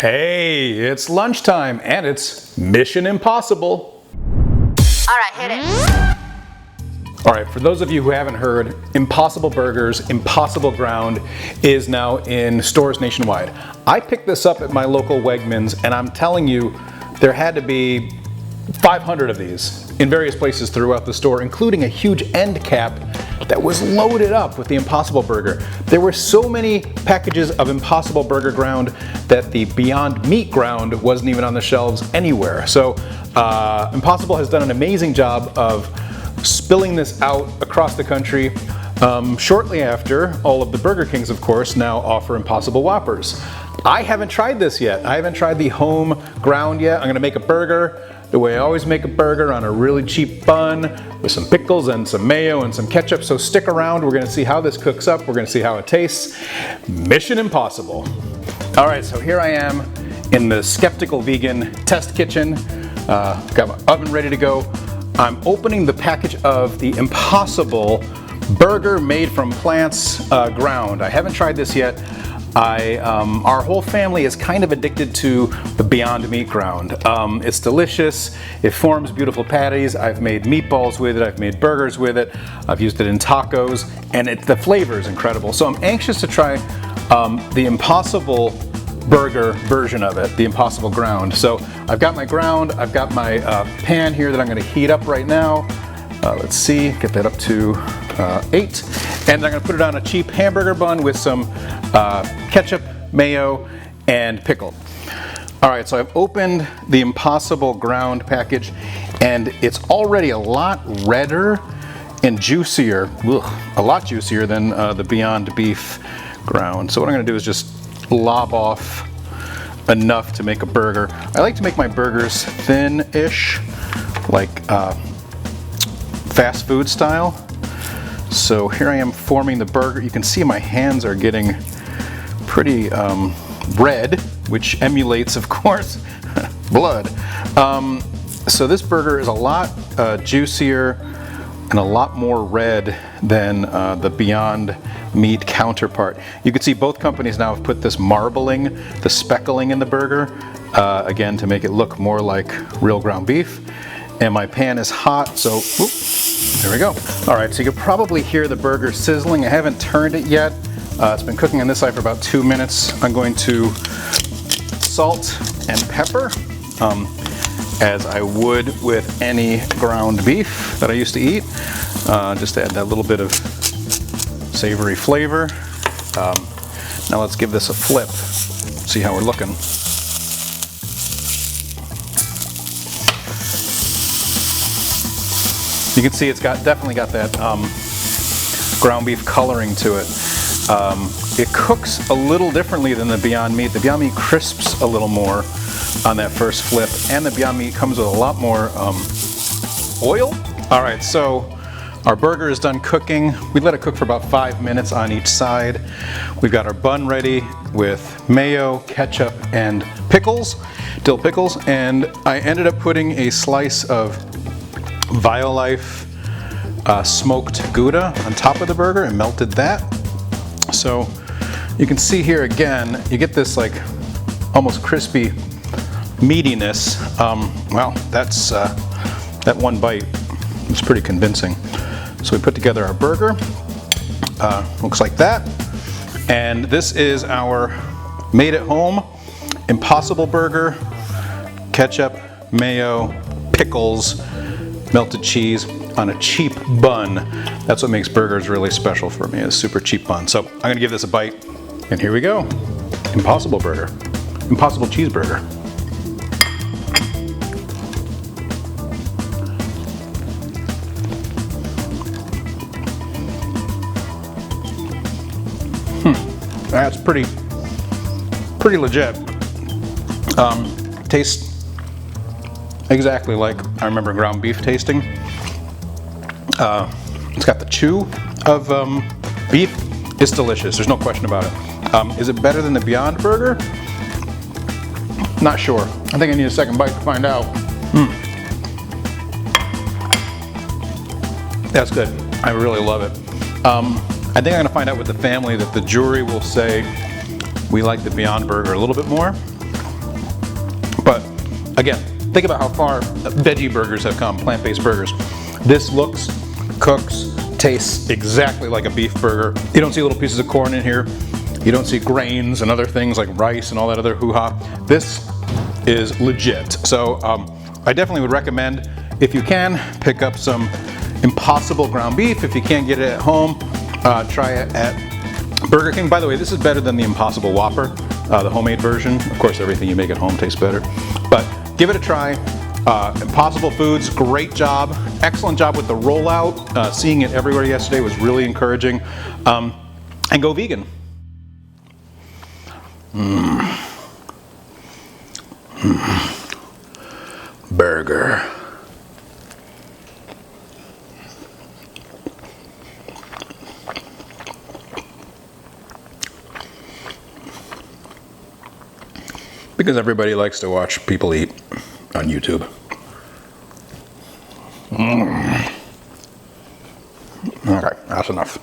Hey, it's lunchtime and it's Mission Impossible. All right, hit it. All right, for those of you who haven't heard, Impossible Burgers, Impossible Ground is now in stores nationwide. I picked this up at my local Wegmans and I'm telling you, there had to be 500 of these in various places throughout the store, including a huge end cap that was loaded up with the Impossible Burger. There were so many packages of Impossible Burger Ground that the Beyond Meat Ground wasn't even on the shelves anywhere. So Impossible has done an amazing job of spilling this out across the country. Shortly after, all of the Burger Kings, of course, now offer Impossible Whoppers. I haven't tried this yet. I haven't tried the home ground yet. I'm gonna make a burger the way I always make a burger, on a really cheap bun with some pickles and some mayo and some ketchup. So stick around, we're gonna see how this cooks up. We're gonna see how it tastes. Mission Impossible. All right, so here I am in the Skeptical Vegan test kitchen. Got my oven ready to go. I'm opening the package of the Impossible Burger made from plants ground. I haven't tried this yet. Our whole family is kind of addicted to the Beyond Meat Ground. It's delicious, it forms beautiful patties. I've made meatballs with it, I've made burgers with it, I've used it in tacos, and the flavor is incredible. So I'm anxious to try the Impossible Burger version of it, the Impossible Ground. So I've got my ground, I've got my pan here that I'm gonna heat up right now. Let's see, get that up to 8. And I'm gonna put it on a cheap hamburger bun with some ketchup, mayo, and pickle. All right, so I've opened the Impossible Ground package and it's already a lot redder and juicier, a lot juicier than the Beyond Beef Ground. So what I'm gonna do is just lob off enough to make a burger. I like to make my burgers thin-ish, like fast food style. So here I am forming the burger. You can see my hands are getting pretty red, which emulates, of course, blood. So this burger is a lot juicier and a lot more red than the Beyond Meat counterpart. You can see both companies now have put this marbling, the speckling in the burger, again to make it look more like real ground beef. And my pan is hot, so whoop, there we go. All right, so you can probably hear the burger sizzling. I haven't turned it yet. It's been cooking on this side for about 2 minutes. I'm going to salt and pepper, as I would with any ground beef that I used to eat, just to add that little bit of savory flavor. Now let's give this a flip, see how we're looking. You can see it's definitely got that ground beef coloring to it. It cooks a little differently than the Beyond Meat. The Beyond Meat crisps a little more on that first flip, and the Beyond Meat comes with a lot more oil. All right, so our burger is done cooking. We let it cook for about 5 minutes on each side. We've got our bun ready with mayo, ketchup, and pickles, dill pickles, and I ended up putting a slice of Violife smoked Gouda on top of the burger and melted that. So you can see here again, you get this like almost crispy meatiness. Well, that's that one bite was pretty convincing. So we put together our burger, looks like that. And this is our made at home Impossible Burger, ketchup, mayo, pickles, melted cheese on a cheap bun. That's what makes burgers really special for me, a super cheap bun. So I'm gonna give this a bite, and here we go. Impossible Burger, Impossible Cheeseburger. That's pretty legit. Tastes exactly like I remember ground beef tasting. It's got the chew of beef. It's delicious, there's no question about it. Is it better than the Beyond Burger? Not sure. I think I need a second bite to find out. That's good. I really love it. I think I'm gonna find out with the family that the jury will say we like the Beyond Burger a little bit more. Again, think about how far veggie burgers have come, plant-based burgers. This looks, cooks, tastes exactly like a beef burger. You don't see little pieces of corn in here. You don't see grains and other things like rice and all that other hoo-ha. This is legit. So I definitely would recommend, if you can, pick up some Impossible ground beef. If you can't get it at home, try it at Burger King. By the way, this is better than the Impossible Whopper, the homemade version. Of course, everything you make at home tastes better. But give it a try. Impossible Foods, great job. Excellent job with the rollout. Seeing it everywhere yesterday was really encouraging. And go vegan. Burger. Because everybody likes to watch people eat on YouTube. Okay, that's enough.